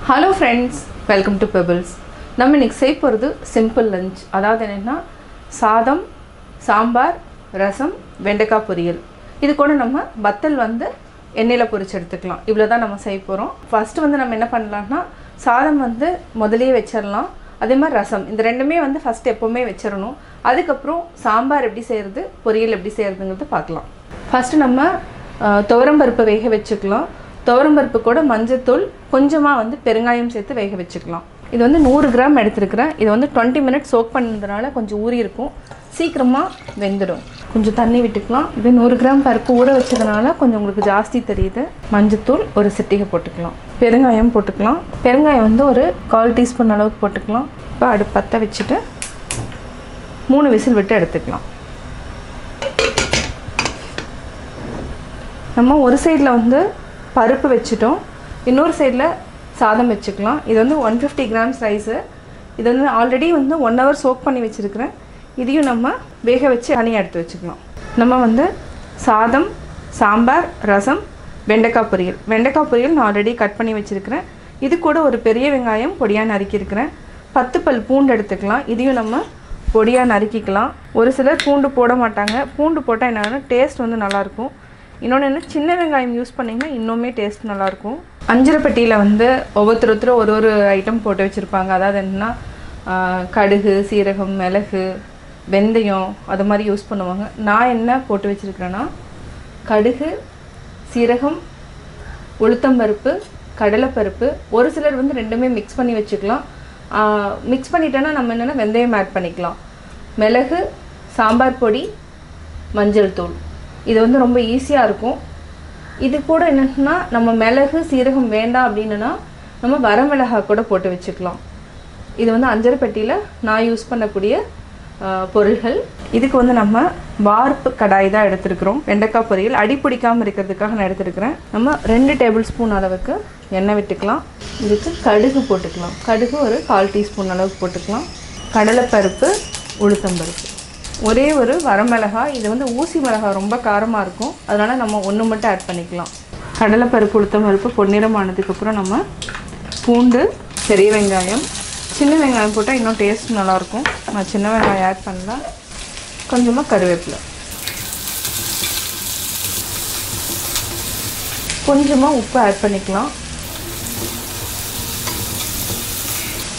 Hello friends, welcome to Pebbles. நம்ம இன்னைக்கு செய்ய போறது சிம்பிள் லஞ்ச். அதாவது என்னன்னா சாதம், சாம்பார், ரசம், வெண்டைக்காய் பொரியல். இது கூட நம்ம வத்தல் வந்து எண்ணெயில பொரிச்சு எடுத்துக்கலாம். இவ்வளவு தான் நம்ம செய்ய போறோம். ஃபர்ஸ்ட் வந்து நம்ம என்ன பண்ணலாம்னா சாதம் வந்து முதல்லயே வெச்சிரலாம். அதே மாதிரி ரசம் இந்த ரெண்டுமே வந்து ஃபர்ஸ்ட் எப்பவுமே வெச்சிரணும். அதுக்கு அப்புறம் சாம்பார் எப்படி செய்யிறது, பொரியல் எப்படி செய்யிறதுங்கிறது பார்க்கலாம். ஃபர்ஸ்ட் நம்ம துவரம் பருப்பு வேக வெச்சுக்கலாம். துவரம் பருப்பு கூட மஞ்சள் தூள் கொஞ்சமா வந்து பெருங்காயம் சேர்த்து வேக வெச்சுக்கலாம். இது வந்து 100 கிராம் எடுத்துக்கிறேன். இது வந்து 20 மினிட்ஸ் சோக் பண்ணதுனால கொஞ்சம் ஊறி இருக்கும். சீக்கிரமா வெந்துடும். கொஞ்சம் தண்ணி விட்டுக்கலாம். இது 100 கிராம் பருப்பு ஊற வச்சதனால கொஞ்சம் உங்களுக்கு ஜாஸ்தி தெரியுது. மஞ்சள் தூள் ஒரு சிட்டிகை போட்டுக்கலாம். பெருங்காயம் போட்டுக்கலாம். பெருங்காயம் வந்து ஒரு 1/4 டீஸ்பூன் அளவுக்கு போட்டுக்கலாம். இப்போ அடுப்பு பற்ற வச்சுட்டு 3 விசில் விட்டு எடுத்துக்கலாம். நம்ம ஒரு சைடில் வந்து பருப்பு வச்சுட்டோம். இன்னொரு சைடில் சாதம் வச்சுக்கலாம். இது வந்து 150 கிராம்ஸ் ரைஸு. இது வந்து ஆல்ரெடி வந்து 1 ஹவர் சோக் பண்ணி வச்சுருக்கிறேன். இதையும் நம்ம வேக வச்சு தனியாக எடுத்து வச்சுக்கலாம். நம்ம வந்து சாதம், சாம்பார், ரசம், வெண்டைக்காய் பொரியல். வெண்டைக்காய் பொரியல் நான் ஆல்ரெடி கட் பண்ணி வச்சுருக்கிறேன். இது கூட ஒரு பெரிய வெங்காயம் பொடியாக நறுக்கியிருக்கிறேன். 10 பல் பூண்டு எடுத்துக்கலாம். இதையும் நம்ம பொடியாக நறுக்கிக்கலாம். ஒரு சிலர் பூண்டு போட மாட்டாங்க. பூண்டு போட்டால் என்னன்னா டேஸ்ட் வந்து நல்லாயிருக்கும். இன்னொன்று என்ன, சின்ன வெங்காயம் யூஸ் பண்ணிங்கன்னா இன்னுமே டேஸ்ட் நல்லாயிருக்கும். அஞ்சரை பெட்டியில் வந்து ஒவ்வொருத்தரும் ஒரு ஐட்டம் போட்டு வச்சுருப்பாங்க. அதாவது என்னென்னா கடுகு, சீரகம், மிளகு, வெந்தயம் அது மாதிரி யூஸ் பண்ணுவாங்க. நான் என்ன போட்டு வச்சுருக்கிறேன்னா கடுகு, சீரகம், உளுத்தம்பருப்பு, கடலைப்பருப்பு. ஒரு சிலர் வந்து ரெண்டுமே மிக்ஸ் பண்ணி வச்சுக்கலாம். மிக்ஸ் பண்ணிட்டோன்னா நம்ம என்னென்னா வெந்தயம் ஆட் பண்ணிக்கலாம். மிளகு, சாம்பார் பொடி, மஞ்சள் தூள். இது வந்து ரொம்ப ஈஸியாக இருக்கும். இது கூட என்னென்னா நம்ம மிளகு, சீரகம் வேண்டாம் அப்படின்னா நம்ம வரமிளகாய் கூட போட்டு வச்சுக்கலாம். இது வந்து அஞ்சரை பெட்டியில் நான் யூஸ் பண்ணக்கூடிய பொருள்கள். இதுக்கு வந்து நம்ம வார்ப்பு கடாய் தான் எடுத்துருக்குறோம். வெண்டைக்காய் பொரியல் அடி பிடிக்காமல் இருக்கிறதுக்காக நான் எடுத்துருக்கிறேன். நம்ம 2 டேபிள் ஸ்பூன் அளவுக்கு எண்ணெய் விட்டுக்கலாம். இதுக்கு கடுகு போட்டுக்கலாம். கடுகு ஒரு 1/4 டீஸ்பூன் அளவுக்கு போட்டுக்கலாம். கடலைப்பருப்பு, உளுத்தம்பருப்பு, ஒரே ஒரு வரமிளகாய். இது வந்து ஊசி மிளகாய் ரொம்ப காரமாக இருக்கும். அதனால் நம்ம ஒன்று மட்டும் ஆட் பண்ணிக்கலாம். கடலைப்பருப்பு, உளுத்தம்பருப்பு பொன்னிறமானதுக்கப்புறம் நம்ம பூண்டு, பெரிய வெங்காயம், சின்ன வெங்காயம் போட்டால் இன்னும் டேஸ்ட் நல்லாயிருக்கும். நான் சின்ன வெங்காயம் ஆட் பண்ணலாம். கொஞ்சமாக கருவேப்பிலை, கொஞ்சமாக உப்பு ஆட் பண்ணிக்கலாம்.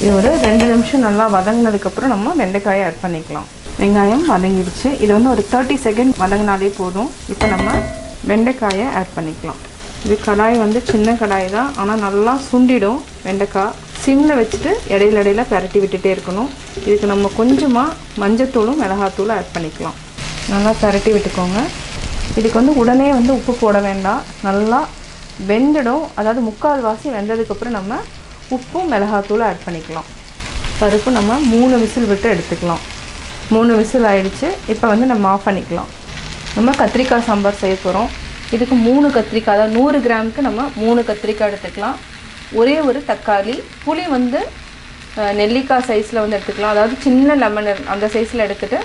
இது ஒரு 2 நிமிஷம் நல்லா வதங்கினதுக்கப்புறம் நம்ம வெண்டைக்காயை ஆட் பண்ணிக்கலாம். வெங்காயம் வதங்கிடுச்சு. இது வந்து ஒரு 30 செகண்ட் வதங்கினாலே போதும். இப்போ நம்ம வெண்டைக்காயை ஆட் பண்ணிக்கலாம். இது கடாய் வந்து சின்ன கடாய் தான், ஆனால் நல்லா சுண்டிடும் வெண்டைக்காய். சிம்மில் வச்சுட்டு இடையில பரட்டி விட்டுட்டே இருக்கணும். இதுக்கு நம்ம கொஞ்சமாக மஞ்சத்தூளும் மிளகாத்தூளும் ஆட் பண்ணிக்கலாம். நல்லா பரட்டி விட்டுக்கோங்க. இதுக்கு வந்து உடனே வந்து உப்பு போட வேண்டாம். நல்லா வெந்துடும். அதாவது 1/4 வாசி வெந்ததுக்கப்புறம் நம்ம உப்பும் மிளகாத்தூளும் ஆட் பண்ணிக்கலாம். பருப்பு நம்ம 3 விசில் விட்டு எடுத்துக்கலாம். 3 விசில் ஆகிடுச்சு. இப்போ வந்து நம்ம ஆஃப் பண்ணிக்கலாம். நம்ம கத்திரிக்காய் சாம்பார் செய்ய போகிறோம். இதுக்கு 3 கத்திரிக்காய், அதாவது 100 கிராமுக்கு நம்ம 3 கத்திரிக்காய் எடுத்துக்கலாம். ஒரே ஒரு தக்காளி, புளி வந்து நெல்லிக்காய் சைஸில் வந்து எடுத்துக்கலாம். அதாவது சின்ன லெமன் அந்த சைஸில் எடுத்துகிட்டு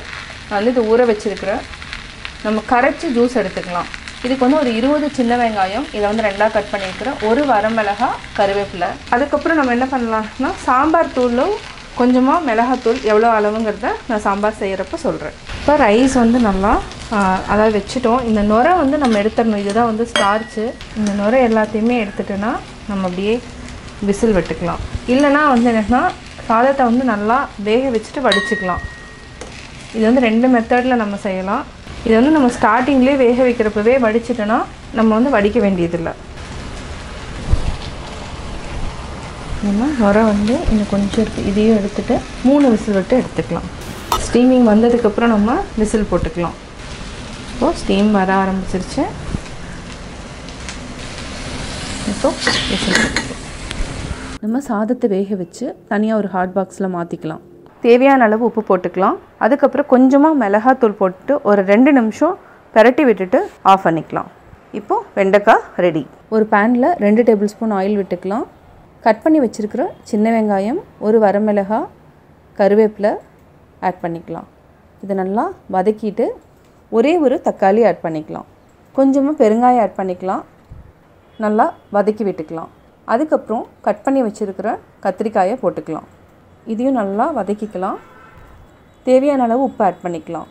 நான் வந்து இது ஊற வச்சுருக்கிறேன். நம்ம கரைச்சி ஜூஸ் எடுத்துக்கலாம். இதுக்கு வந்து ஒரு 20 சின்ன வெங்காயம், இதை வந்து 2ஆக கட் பண்ணியிருக்கிறேன். ஒரு வரமிளகாய், கருவேப்பிலை. அதுக்கப்புறம் நம்ம என்ன பண்ணலாம்னா சாம்பார் தூளும் கொஞ்சமாக மிளகாத்தூள் எவ்வளோ அளவுங்கிறத நான் சாம்பார் செய்கிறப்ப சொல்கிறேன். இப்போ ரைஸ் வந்து நல்லா அதாவது வச்சுட்டோம். இந்த நுரை வந்து நம்ம எடுத்துடணும். இதுதான் வந்து ஸ்டார்ச்சு. இந்த நுரை எல்லாத்தையுமே எடுத்துட்டோன்னா நம்ம அப்படியே விசில் விட்டுக்கலாம். இல்லைனா வந்து என்னென்னா சாதத்தை வந்து நல்லா வேக வச்சுட்டு வடிச்சுக்கலாம். இது வந்து 2 மெத்தடில் நம்ம செய்யலாம். இது வந்து நம்ம ஸ்டார்டிங்லேயே வேக வைக்கிறப்பவே வடிச்சிட்டோன்னா நம்ம வந்து வடிக்க வேண்டியதில்லை. நம்ம நுரை வந்து இன்னும் கொஞ்சம் இருக்குது. இதையும் எடுத்துகிட்டு 3 விசில் விட்டு எடுத்துக்கலாம். ஸ்டீமிங் வந்ததுக்கப்புறம் நம்ம விசில் போட்டுக்கலாம். இப்போது ஸ்டீம் வர ஆரம்பிச்சிருச்சு. இப்போது விசில் போட்டுக்கலாம். நம்ம சாதத்தை வேக வச்சு தனியாக ஒரு ஹாட் பாக்ஸில் மாற்றிக்கலாம். தேவையான அளவு உப்பு போட்டுக்கலாம். அதுக்கப்புறம் கொஞ்சமாக மிளகாத்தூள் போட்டு ஒரு 2 நிமிஷம் பரட்டி விட்டுட்டு ஆஃப் பண்ணிக்கலாம். இப்போது வெண்டைக்காய் ரெடி. ஒரு பேனில் 2 டேபிள் ஸ்பூன் ஆயில் விட்டுக்கலாம். கட் பண்ணி வச்சுருக்கிற சின்ன வெங்காயம், ஒரு வரமிளகாய், கருவேப்பிலை ஆட் பண்ணிக்கலாம். இதை நல்லா வதக்கிட்டு ஒரே ஒரு தக்காளி ஆட் பண்ணிக்கலாம். கொஞ்சமாக பெருங்காயம் ஆட் பண்ணிக்கலாம். நல்லா வதக்கி விட்டுக்கலாம். அதுக்கப்புறம் கட் பண்ணி வச்சுருக்கிற கத்திரிக்காயை போட்டுக்கலாம். இதையும் நல்லா வதக்கிக்கலாம். தேவையான அளவு உப்பு ஆட் பண்ணிக்கலாம்.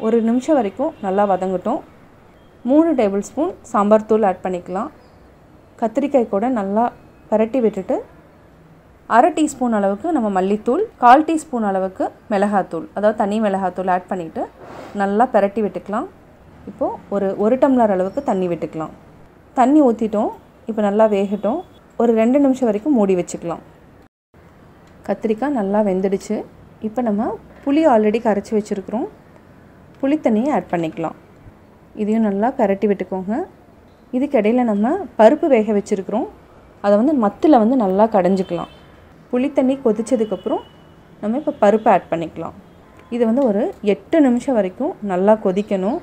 1 நிமிஷம் வரைக்கும் நல்லா வதங்கட்டும். 3 டேபிள் ஸ்பூன் சாம்பார் தூள் ஆட் பண்ணிக்கலாம். கத்திரிக்காய் கூட நல்லா பரட்டி விட்டுட்டு 1/2 டீஸ்பூன் அளவுக்கு நம்ம மல்லித்தூள், 1/4 டீஸ்பூன் அளவுக்கு மிளகாத்தூள், அதாவது தனி மிளகாத்தூள் ஆட் பண்ணிவிட்டு நல்லா பரட்டி விட்டுக்கலாம். இப்போது ஒரு டம்ளர் அளவுக்கு தண்ணி விட்டுக்கலாம். தண்ணி ஊற்றிட்டோம். இப்போ நல்லா வேகட்டும். ஒரு 2 நிமிஷம் வரைக்கும் மூடி வச்சுக்கலாம். கத்திரிக்காய் நல்லா வெந்துடுச்சு. இப்போ நம்ம புளி ஆல்ரெடி கரைச்சி வச்சுருக்குறோம். புளி தண்ணியை ஆட் பண்ணிக்கலாம். இதையும் நல்லா பரட்டி விட்டுக்கோங்க. இதுக்கிடையில் நம்ம பருப்பு வேக வச்சுருக்குறோம். அதை வந்து மத்தில் வந்து நல்லா கடைஞ்சிக்கலாம். புளி தண்ணி கொதித்ததுக்கப்புறம் நம்ம இப்போ பருப்பு ஆட் பண்ணிக்கலாம். இது வந்து ஒரு 8 நிமிஷம் வரைக்கும் நல்லா கொதிக்கணும்.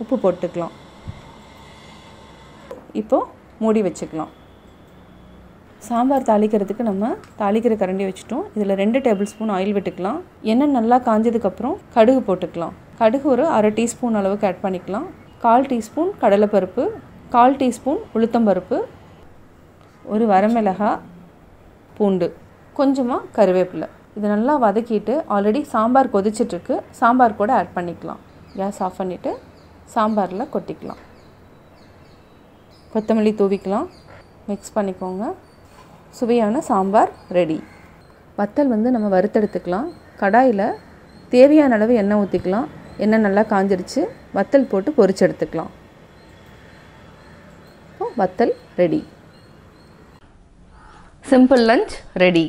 உப்பு போட்டுக்கலாம். இப்போது மூடி வச்சுக்கலாம். சாம்பார் தாளிக்கிறதுக்கு நம்ம தாளிக்கிற கரண்டி வச்சுட்டோம். இதில் 2 டேபிள் ஸ்பூன் ஆயில் விட்டுக்கலாம். எண்ணெய் நல்லா காஞ்சதுக்கப்புறம் கடுகு போட்டுக்கலாம். கடுகு ஒரு 1/2 டீஸ்பூன் அளவுக்கு ஆட் பண்ணிக்கலாம். 1/4 டீஸ்பூன் கடலைப்பருப்பு, 1/4 டீஸ்பூன் உளுத்தம்பருப்பு, ஒரு வரமிளகாய், பூண்டு, கொஞ்சமாக கருவேப்பிலை. இது நல்லா வதக்கிட்டு ஆல்ரெடி சாம்பார் கொதிச்சிட்ருக்கு. சாம்பார் கூட ஆட் பண்ணிக்கலாம். கேஸ் ஆஃப் பண்ணிவிட்டு சாம்பாரில் கொட்டிக்கலாம். கொத்தமல்லி தூவிக்கலாம். மிக்ஸ் பண்ணிக்கோங்க. சுவையான சாம்பார் ரெடி. வத்தல் வந்து நம்ம வறுத்தெடுத்துக்கலாம். கடாயில் தேவையான அளவு எண்ணெய் ஊற்றிக்கலாம். எண்ணெய் நல்லா காஞ்சிருச்சு. வத்தல் போட்டு பொரிச்சு எடுத்துக்கலாம். வத்தல் ரெடி. Simple lunch ready.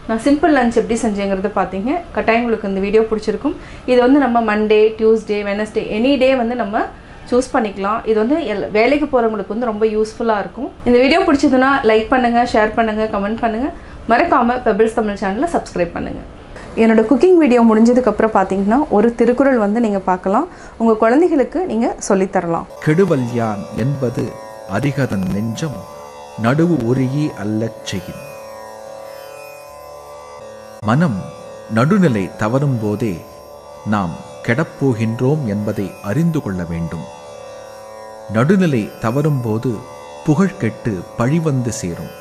நான் சிம்பிள் லஞ்ச் எப்படி செஞ்சேங்கிறத பார்த்தீங்க. கட்டாயம் உங்களுக்கு இந்த வீடியோ பிடிச்சிருக்கும். இது வந்து நம்ம Monday, Tuesday, Wednesday any day வந்து நம்ம சூஸ் பண்ணிக்கலாம். இது வந்து வேலைக்கு போகிறவங்களுக்கு வந்து ரொம்ப யூஸ்ஃபுல்லாக இருக்கும். இந்த வீடியோ பிடிச்சதுன்னா லைக் பண்ணுங்கள், ஷேர் பண்ணுங்கள், கமெண்ட் பண்ணுங்கள். மறக்காமல் பெபிள்ஸ் தமிழ் சேனலை சப்ஸ்கிரைப் பண்ணுங்கள். என்னோட குக்கிங் வீடியோ முடிஞ்சதுக்கப்புறம் பார்த்தீங்கன்னா ஒரு திருக்குறள் வந்து நீங்கள் பார்க்கலாம். உங்கள் குழந்தைகளுக்கு நீங்கள் சொல்லித்தரலாம். கெடுவல்யான் என்பது அரிகதன் நெஞ்சம் நடுவு ஒருகி அல்லச் செய்யின். மனம் நடுநிலை தவறும் போதே நாம் கெடப்போகின்றோம் என்பதை அறிந்து கொள்ள வேண்டும். நடுநிலை தவறும் போது புகழ் கெட்டு பழிவந்து சேரும்.